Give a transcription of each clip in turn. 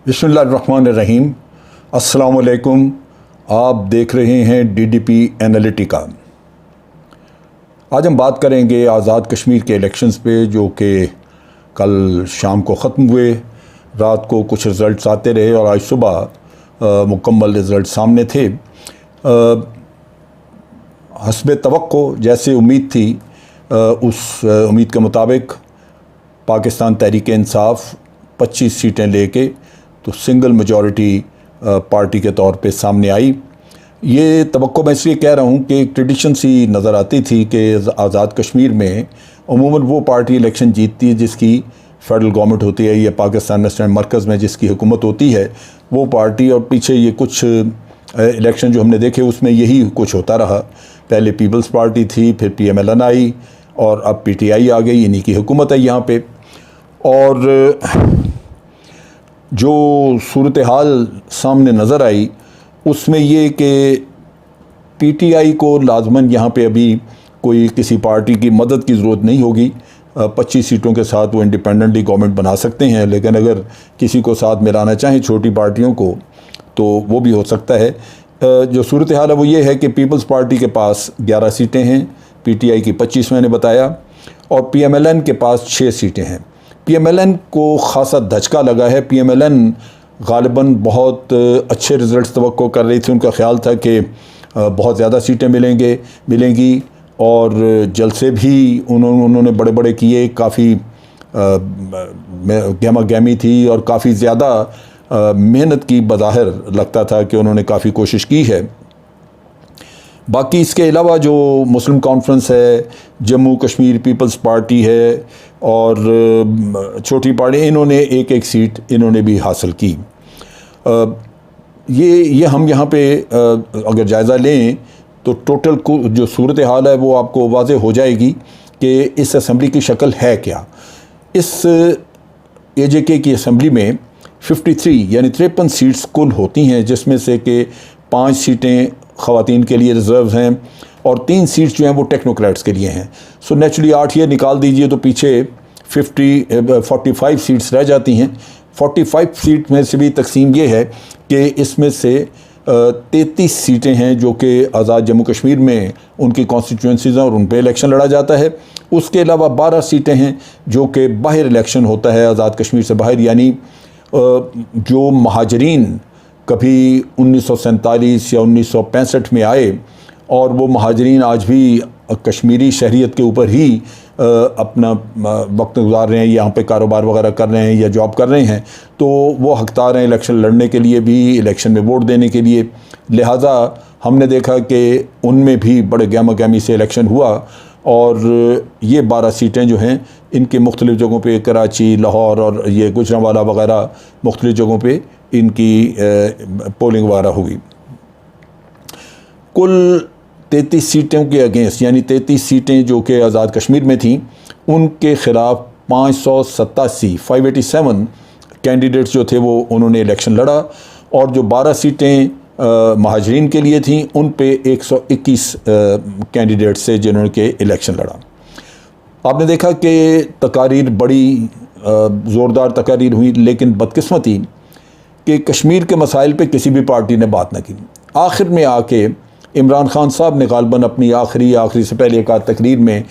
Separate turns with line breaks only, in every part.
बिस्मिल्लाहिर्रहमानिर्रहीम। अस्सलामुअलैकुम। आप देख रहे हैं DDP एनालिटिका। आज हम बात करेंगे आज़ाद कश्मीर के इलेक्शंस पे, जो कि कल शाम को ख़त्म हुए। रात को कुछ रिज़ल्ट्स आते रहे और आज सुबह मुकम्मल रिज़ल्ट सामने थे। हस्बे तवक्को जैसे उम्मीद थी, उस उम्मीद के मुताबिक पाकिस्तान तहरीक इंसाफ 25 सीटें लेके तो सिंगल मेजॉरिटी पार्टी के तौर पे सामने आई। ये तवक्को मैं इसलिए कह रहा हूँ कि एक ट्रेडिशन सी नज़र आती थी कि आज़ाद कश्मीर में अमूमन वो पार्टी इलेक्शन जीतती है जिसकी फेडरल गवर्नमेंट होती है या पाकिस्तान नेशनल मरकज़ में जिसकी हुकूमत होती है वो पार्टी। और पीछे ये कुछ इलेक्शन जो हमने देखे उसमें यही कुछ होता रहा। पहले पीपल्स पार्टी थी, फिर PMLN आई और अब PTI आ गई। इन्हीं की हुकूमत है यहाँ पे। और जो सूरत हाल सामने नज़र आई उसमें ये कि PTI को लाजमन यहाँ पे अभी कोई किसी पार्टी की मदद की ज़रूरत नहीं होगी। 25 सीटों के साथ वो इंडिपेंडेंटली गवर्नमेंट बना सकते हैं, लेकिन अगर किसी को साथ मिलाना चाहें छोटी पार्टियों को तो वो भी हो सकता है। जो सूरत हाल है वो ये है कि पीपल्स पार्टी के पास 11 सीटें हैं, PTI की 25 मैंने बताया, और PMLN के पास 6 सीटें हैं। PMLN को ख़ासा धचका लगा है। PMLN ग़ालिबन बहुत अच्छे रिज़ल्ट्स तवक्को कर रही थी। उनका ख़्याल था कि बहुत ज़्यादा सीटें मिलेंगी और जलसे भी उन्होंने बड़े बड़े किए। काफ़ी गहमा गहमी थी और काफ़ी ज़्यादा मेहनत की बज़ाहिर लगता था कि उन्होंने काफ़ी कोशिश की है। बाकी इसके अलावा जो मुस्लिम कॉन्फ्रेंस है, जम्मू कश्मीर पीपल्स पार्टी है और छोटी पार्टी, इन्होंने एक एक सीट इन्होंने भी हासिल की। ये हम यहाँ पे अगर जायज़ा लें तो टोटल को जो सूरत हाल है वो आपको वाज़ेह हो जाएगी कि इस असम्बली की शक्ल है क्या। इस AJK की असम्बली में 53 यानी 53 सीट्स कुल होती हैं, जिसमें से कि 5 सीटें ख़वातीन के लिए रिज़र्व हैं और 3 सीट्स जो हैं वो टेक्नोक्रेट्स के लिए हैं। सो नेचुरली 8 ये निकाल दीजिए तो पीछे 45 सीट्स रह जाती हैं। 45 सीट में से भी तकसीम ये है कि इसमें से 33 सीटें हैं जो कि आज़ाद जम्मू कश्मीर में उनकी कॉन्स्टिट्यूंसीज़ हैं और उन पर इलेक्शन लड़ा जाता है। उसके अलावा 12 सीटें हैं जो कि बाहर इलेक्शन होता है आज़ाद कश्मीर से बाहर, यानी जो महाजरीन कभी 1947 या 1965 में आए और वो महाजरीन आज भी कश्मीरी शहरियत के ऊपर ही अपना वक्त गुजार रहे हैं, यहाँ पे कारोबार वगैरह कर रहे हैं या जॉब कर रहे हैं, तो वो हकदार हैं इलेक्शन लड़ने के लिए भी, इलेक्शन में वोट देने के लिए। लिहाजा हमने देखा कि उनमें भी बड़े गहमा गहमी से इलेक्शन हुआ और ये 12 सीटें जो हैं इनके मुख्तलिफ़ जगहों पे, कराची, लाहौर और ये गुजरांवाला वगैरह मुख्तलिफ़ जगहों पे इनकी पोलिंग वगैरह हुई। कुल 33 सीटों के अगेंस्ट, यानी 33 सीटें जो कि आज़ाद कश्मीर में थीं, उनके ख़िलाफ़ 587 कैंडिडेट्स जो थे वो उन्होंने इलेक्शन लड़ा और जो 12 सीटें महाजरीन के लिए थीं उन पे 121 कैंडिडेट्स से जिन्होंने के इलेक्शन लड़ा। आपने देखा कि तकारीर बड़ी ज़ोरदार तकारीर हुई, लेकिन बदकिस्मती कि कश्मीर के मसाइल पे किसी भी पार्टी ने बात न की। आखिर में आके इमरान खान साहब ने ग़ालिबन अपनी आखिरी से पहले एक तकरीर में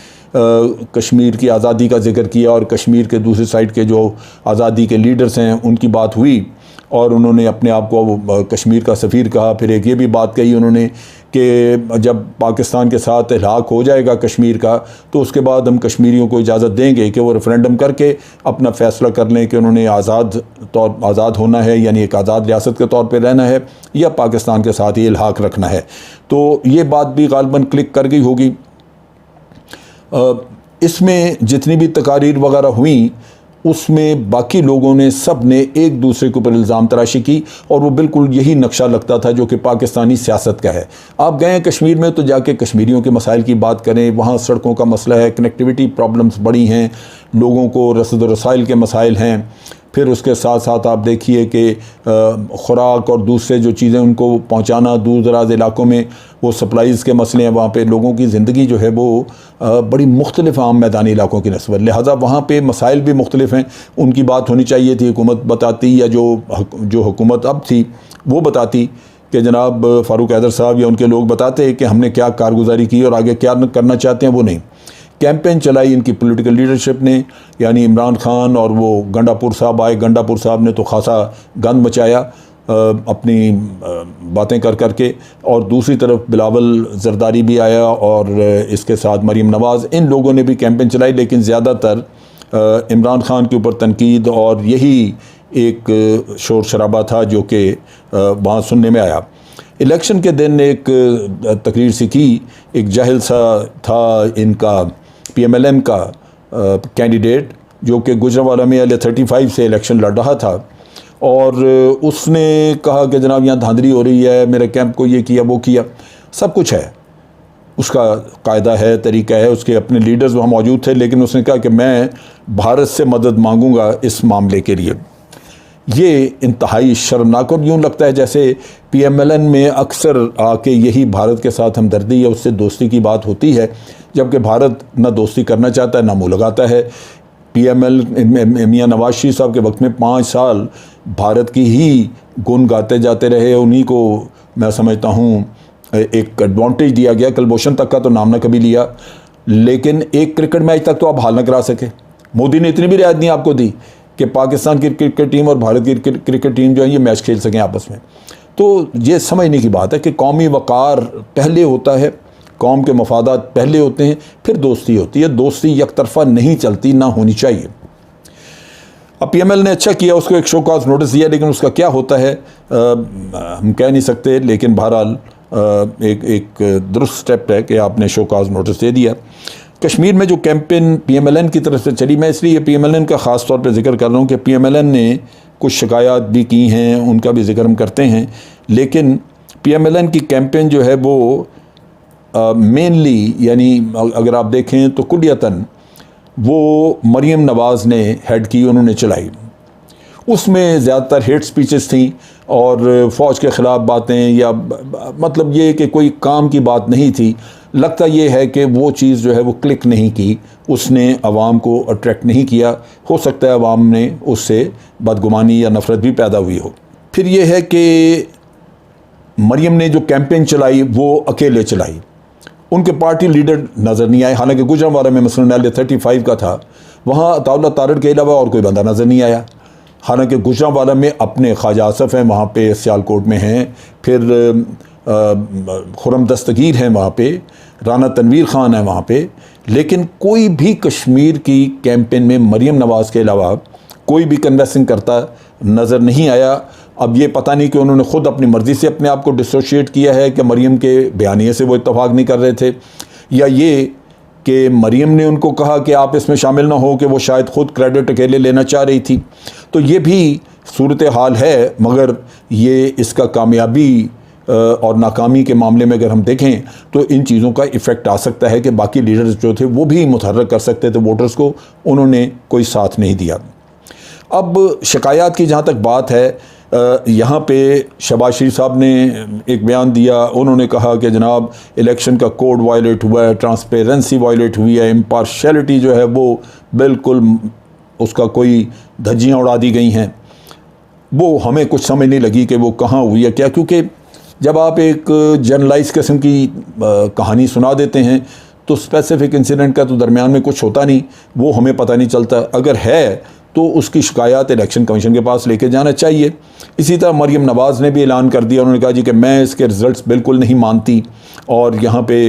कश्मीर की आज़ादी का जिक्र किया और कश्मीर के दूसरी साइड के जो आज़ादी के लीडर्स हैं उनकी बात हुई और उन्होंने अपने आप को कश्मीर का सफ़ीर कहा। फिर एक ये भी बात कही उन्होंने कि जब पाकिस्तान के साथ इल्हाक हो जाएगा कश्मीर का तो उसके बाद हम कश्मीरियों को इजाज़त देंगे कि वो रेफरेंडम करके अपना फ़ैसला कर लें कि उन्होंने आज़ाद होना है, यानी एक आज़ाद रियासत के तौर पर रहना है या पाकिस्तान के साथ ही इल्हाक रखना है। तो ये बात भी ग़ालिबन क्लिक कर गई होगी। इसमें जितनी भी तकारीर वगैरह हुई उसमें बाकी लोगों ने सब ने एक दूसरे के ऊपर इल्ज़ाम तराशी की और वो बिल्कुल यही नक्शा लगता था जो कि पाकिस्तानी सियासत का है। आप गए कश्मीर में तो जाके कश्मीरियों के मसाइल की बात करें, वहाँ सड़कों का मसला है, कनेक्टिविटी प्रॉब्लम्स बड़ी हैं, लोगों को रसद व रसाइल के मसाइल हैं, फिर उसके साथ साथ आप देखिए कि खुराक और दूसरे जो चीज़ें उनको पहुंचाना, दूर दराज इलाकों में वो सप्लाईज़ के मसले हैं, वहाँ पे लोगों की ज़िंदगी जो है वो बड़ी मुख्तलिफ आम मैदानी इलाकों की नस्बत, लिहाजा वहाँ पे मसाइल भी मुख्तलिफ हैं। उनकी बात होनी चाहिए थी, हुकूमत बताती, या जो हुकूमत अब थी वो बताती कि जनाब फ़ारूक हैदर साहब या उनके लोग बताते कि हमने क्या कारगुजारी की और आगे क्या करना चाहते हैं। वो नहीं, कैंपेन चलाई इनकी पॉलिटिकल लीडरशिप ने, यानी इमरान खान और वो गंडापुर साहब आए। गंडापुर साहब ने तो खासा गंद मचाया अपनी बातें कर के, और दूसरी तरफ बिलावल जरदारी भी आया और इसके साथ मरीम नवाज़, इन लोगों ने भी कैंपेन चलाई। लेकिन ज़्यादातर इमरान खान के ऊपर तनकीद और यही एक शोर शराबा था जो कि वहाँ सुनने में आया। इलेक्शन के दिन एक तकरीर सी की, एक जाहिल सा था इनका PMLN का कैंडिडेट जो कि गुजरांवाला में L35 से इलेक्शन लड़ रहा था, और उसने कहा कि जनाब यहाँ धांधली हो रही है, मेरे कैंप को ये किया वो किया। सब कुछ है, उसका कायदा है, तरीका है, उसके अपने लीडर्स वहाँ मौजूद थे, लेकिन उसने कहा कि मैं भारत से मदद मांगूंगा इस मामले के लिए। ये इंतहाई शर्मनाक, और यूँ लगता है जैसे PMLN में अक्सर आके यही भारत के साथ हमदर्दी या उससे दोस्ती की बात होती है, जबकि भारत ना दोस्ती करना चाहता है ना मुँह लगाता है। PML मियाँ नवाज शरीफ साहब के वक्त में 5 साल भारत की ही गुण गाते जाते रहे, उन्हीं को मैं समझता हूँ एक एडवांटेज दिया गया। कुलभूषण तक का तो नाम ना कभी लिया, लेकिन एक क्रिकेट मैच तक तो आप हाल न करा सके। मोदी ने इतनी भी रियायत नहीं आपको दी कि पाकिस्तान की क्रिकेट टीम और भारत की क्रिकेट टीम जो है ये मैच खेल सकें आपस में। तो ये समझने की बात है कि कौमी वक़ार पहले होता है, कौम के मफादात पहले होते हैं, फिर दोस्ती होती है। दोस्ती एक तरफा नहीं चलती, ना होनी चाहिए। अब PML ने अच्छा किया, उसको एक शो कॉज नोटिस दिया, लेकिन उसका क्या होता है हम कह नहीं सकते। लेकिन बहरहाल एक दुरुस्त स्टेप है कि आपने शो कॉज नोटिस दे दिया। कश्मीर में जो कैंपेन PMLN की तरफ से चली, मैं इसलिए PMLN का ख़ास तौर पे जिक्र कर रहा हूँ कि PMLN ने कुछ शिकायत भी की हैं, उनका भी जिक्र हम करते हैं। लेकिन PMLN की कैंपेन जो है वो मेनली, यानी अगर आप देखें तो कुल्लियतन वो मरीम नवाज़ ने हेड की, उन्होंने चलाई। उसमें ज़्यादातर हेट स्पीचेस थी और फ़ौज के ख़िलाफ़ बातें, या मतलब ये कि कोई काम की बात नहीं थी। लगता ये है कि वो चीज़ जो है वो क्लिक नहीं की, उसने अवाम को अट्रैक्ट नहीं किया। हो सकता है अवाम ने उससे बदगुमानी या नफ़रत भी पैदा हुई हो। फिर ये है कि मरीम ने जो कैंपेन चलाई वो अकेले चलाई, उनके पार्टी लीडर नज़र नहीं आए। हालांकि गुजरांवाला में मसलन L35 का था, वहाँ अताउल्लाह तारड़ के अलावा और कोई बंदा नज़र नहीं आया। हालांकि गुजरांवाला में अपने ख्वाजा आसफ़ हैं, वहाँ पे सियालकोट में हैं, फिर खुरम दस्तगीर हैं वहाँ पे, राना तनवीर ख़ान है वहाँ पे, लेकिन कोई भी कश्मीर की कैंपेन में मरीम नवाज़ के अलावा कोई भी कन्वेंसिंग करता नज़र नहीं आया। अब ये पता नहीं कि उन्होंने ख़ुद अपनी मर्ज़ी से अपने आप को डिसोशिएट किया है कि मरीम के बयानिए से वो इत्तफाक नहीं कर रहे थे, या ये कि मरीम ने उनको कहा कि आप इसमें शामिल ना हो, कि वो शायद ख़ुद क्रेडिट अकेले लेना चाह रही थी। तो ये भी सूरत हाल है, मगर ये इसका कामयाबी और नाकामी के मामले में अगर हम देखें तो इन चीज़ों का इफ़ेक्ट आ सकता है कि बाकी लीडर्स जो थे वो भी मुतहर्रिक कर सकते थे वोटर्स को, उन्होंने कोई साथ नहीं दिया। अब शिकायत की जहाँ तक बात है, यहाँ पे शहबाज शरीफ साहब ने एक बयान दिया, उन्होंने कहा कि जनाब इलेक्शन का कोड वायलेट हुआ है, ट्रांसपेरेंसी वायलेट हुई है, इम्पार्शियलिटी जो है वो बिल्कुल उसका कोई धज्जियाँ उड़ा दी गई हैं। वो हमें कुछ समझ नहीं लगी कि वो कहाँ हुई है क्या, क्योंकि जब आप एक जनरलाइज किस्म की कहानी सुना देते हैं तो स्पेसिफिक इंसिडेंट का तो दरमियान में कुछ होता नहीं, वो हमें पता नहीं चलता। अगर है तो उसकी शिकायत इलेक्शन कमीशन के पास लेके जाना चाहिए। इसी तरह मरीम नवाज़ ने भी ऐलान कर दिया, उन्होंने कहा जी कि मैं इसके रिज़ल्ट्स बिल्कुल नहीं मानती, और यहाँ पे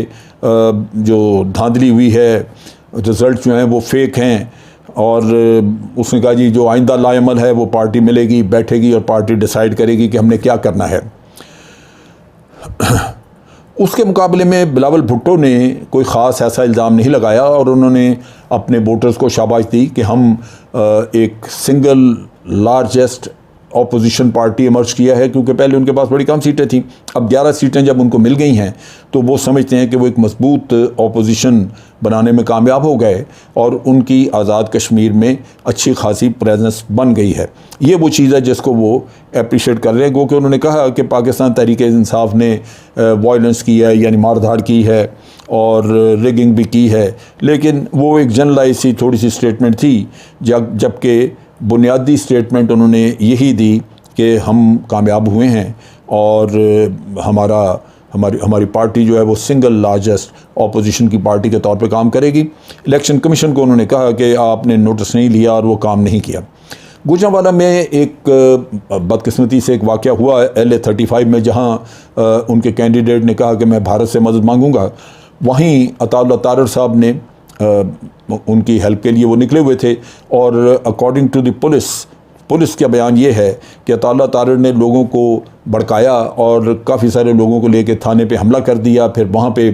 जो धांधली हुई है, रिज़ल्ट जो हैं वो फेक हैं, और उसने कहा जी जो आइंदा लाएमल है वो पार्टी मिलेगी, बैठेगी और पार्टी डिसाइड करेगी कि हमने क्या करना है। उसके मुकाबले में बिलावल भुट्टो ने कोई ख़ास ऐसा इल्ज़ाम नहीं लगाया, और उन्होंने अपने वोटर्स को शाबाश दी कि हम एक single largest opposition party emerge किया है, क्योंकि पहले उनके पास बड़ी कम सीटें थीं। अब 11 सीटें जब उनको मिल गई हैं तो वो समझते हैं कि वो एक मजबूत ऑपोजिशन बनाने में कामयाब हो गए और उनकी आज़ाद कश्मीर में अच्छी खासी प्रेजेंस बन गई है। ये वो चीज़ है जिसको वो अप्रिशिएट कर रहे हैं, क्योंकि उन्होंने कहा कि पाकिस्तान तहरीक इंसाफ ने वायलेंस की है, यानी मारधाड़ की है और रिगिंग भी की है, लेकिन वो एक जनरलाइज सी थोड़ी सी स्टेटमेंट थी, जबकि बुनियादी स्टेटमेंट उन्होंने यही दी कि हम कामयाब हुए हैं और हमारी पार्टी जो है वो सिंगल लार्जेस्ट ऑपोजिशन की पार्टी के तौर पे काम करेगी। इलेक्शन कमीशन को उन्होंने कहा कि आपने नोटिस नहीं लिया और वो काम नहीं किया। गुजरांवाला में एक बदकिस्मती से एक वाक़या हुआ LA-35 में, जहां उनके कैंडिडेट ने कहा कि मैं भारत से मदद मांगूंगा। वहीं अताउल्लाह तारर साहब ने उनकी हेल्प के लिए वो निकले हुए थे और अकॉर्डिंग टू द पुलिस का बयान ये है कि अताउल्लाह तारर ने लोगों को भड़काया और काफ़ी सारे लोगों को लेकर थाने पे हमला कर दिया। फिर वहाँ पे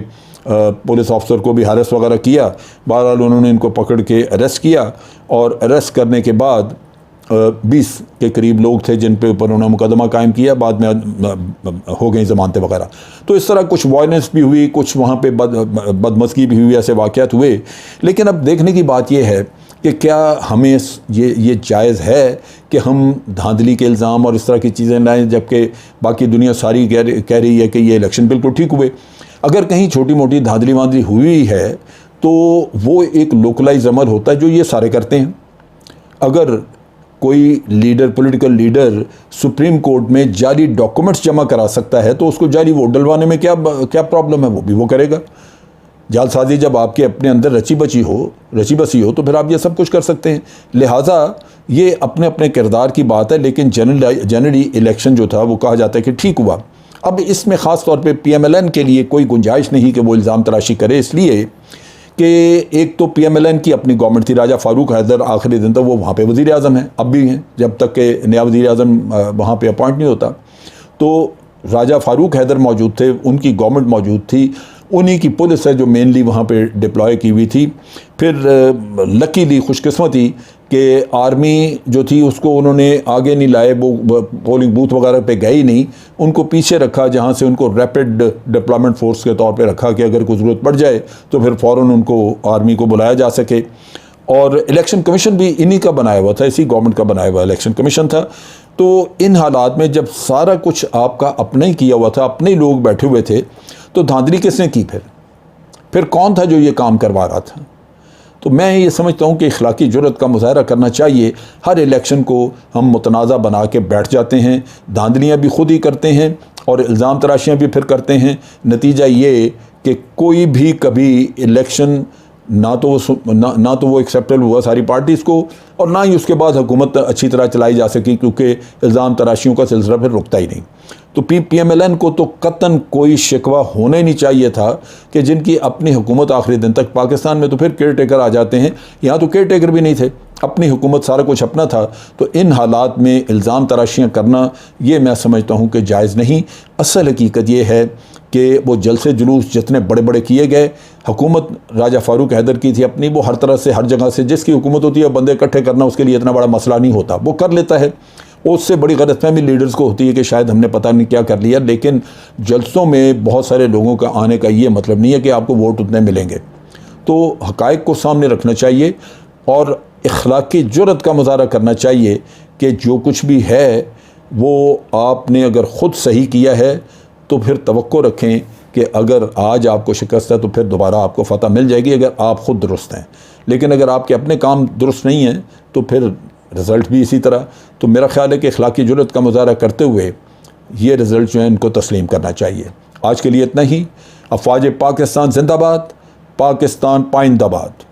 पुलिस ऑफिसर को भी हरास वगैरह किया। बहरहाल उन्होंने इनको पकड़ के अरेस्ट किया और अरेस्ट करने के बाद 20 के करीब लोग थे जिन पे ऊपर उन्होंने मुकदमा कायम किया, बाद में हो गई ज़मानतें वगैरह। तो इस तरह कुछ वायलेंस भी हुई, कुछ वहाँ पे बदमज़गी भी हुई, ऐसे वाक़यात हुए। लेकिन अब देखने की बात यह है कि क्या हमें ये जायज़ है कि हम धांधली के इल्ज़ाम और इस तरह की चीज़ें लाएँ, जबकि बाकी दुनिया सारी कह रही है कि ये इलेक्शन बिल्कुल ठीक हुए। अगर कहीं छोटी मोटी धांधली वांधली हुई है तो वो एक लोकलाइज अमल होता है जो ये सारे करते हैं। अगर कोई leader, political leader supreme court में जाली डॉक्यूमेंट्स जमा करा सकता है तो उसको जाली वोट डलवाने में क्या प्रॉब्लम है, वो भी वो करेगा। जालसाजी जब आपके अपने अंदर रची बसी हो तो फिर आप ये सब कुछ कर सकते हैं। लिहाजा ये अपने अपने किरदार की बात है, लेकिन जनरली इलेक्शन जो था वो कहा जाता है कि ठीक हुआ। अब इसमें ख़ास तौर पे PMLN के लिए कोई गुंजाइश नहीं कि वो इल्ज़ाम तराशी करे, इसलिए कि एक तो PMLN की अपनी गवर्नमेंट थी, राजा फारूक हैदर आखिरी दिन तक वो वहाँ पे वज़ीर आज़म हैं, अब भी हैं, जब तक के नया वज़ीर आज़म वहाँ पे अपॉइंट नहीं होता। तो राजा फारूक हैदर मौजूद थे, उनकी गवर्नमेंट मौजूद थी, उन्हीं की पुलिस है जो मेनली वहाँ पे डिप्लॉय की हुई थी। फिर लकीली खुशकिस्मती कि आर्मी जो थी उसको उन्होंने आगे नहीं लाए, वो पोलिंग बूथ वगैरह पे गए ही नहीं, उनको पीछे रखा, जहाँ से उनको रैपिड डिप्लॉयमेंट फोर्स के तौर पे रखा कि अगर कोई ज़रूरत पड़ जाए तो फिर फ़ौरन उनको आर्मी को बुलाया जा सके। और इलेक्शन कमीशन भी इन्हीं का बनाया हुआ था, इसी गवर्नमेंट का बनाया हुआ इलेक्शन कमीशन था। तो इन हालात में जब सारा कुछ आपका अपना ही किया हुआ था, अपने ही लोग बैठे हुए थे, तो धांधली किसने की? फिर कौन था जो ये काम करवा रहा था? तो मैं ये समझता हूँ कि इखलाकी जुर्रत का मुजाहरा करना चाहिए। हर इलेक्शन को हम मुतनाज़ा बना के बैठ जाते हैं, धांधलियाँ भी खुद ही करते हैं और इल्ज़ाम तराशियाँ भी फिर करते हैं। नतीजा ये कि कोई भी कभी इलेक्शन ना तो वो एक्सेप्टेबल हुआ सारी पार्टीज़ को, और ना ही उसके बाद हुकूमत अच्छी तरह चलाई जा सकी, क्योंकि इल्ज़ाम तराशियों का सिलसिला फिर रुकता ही नहीं। तो PMLN को तो कतन कोई शिकवा होना ही नहीं चाहिए था कि जिनकी अपनी हुकूमत आखिरी दिन तक, पाकिस्तान में तो फिर केयर टेकर आ जाते हैं, यहाँ तो केयर टेकर भी नहीं थे, अपनी हुकूमत सारा कुछ अपना था। तो इन हालात में इल्ज़ाम तराशियाँ करना ये मैं समझता हूँ कि जायज़ नहीं। असल हकीकत ये है कि वो जलसे जुलूस जितने बड़े बड़े किए गए, हुकूमत राजा फारूक हैदर की थी अपनी, वो हर तरह से हर जगह से जिसकी हुकूमत होती है बंदे इकट्ठे करना उसके लिए इतना बड़ा मसला नहीं होता, वो कर लेता है। उससे बड़ी गलतफहमी लीडर्स को होती है कि शायद हमने पता नहीं क्या कर लिया, लेकिन जलसों में बहुत सारे लोगों का आने का ये मतलब नहीं है कि आपको वोट उतने मिलेंगे। तो हक़ाइक़ को सामने रखना चाहिए और इखलाकी जुर्रत का मुज़ाहरा करना चाहिए कि जो कुछ भी है वो आपने अगर ख़ुद सही किया है तो फिर तवक्को रखें कि अगर आज आपको शिकस्त है तो फिर दोबारा आपको फ़तह मिल जाएगी अगर आप ख़ुद दुरुस्त हैं। लेकिन अगर आपके अपने काम दुरुस्त नहीं हैं तो फिर रिज़ल्ट भी इसी तरह। तो मेरा ख़्याल है कि इखलाकी जुर्रत का मुज़ाहरा करते हुए ये रिज़ल्ट जो है इनको तस्लीम करना चाहिए। आज के लिए इतना ही। अफ़वाज पाकिस्तान जिंदाबाद, पाकिस्तान पाइंदाबाद।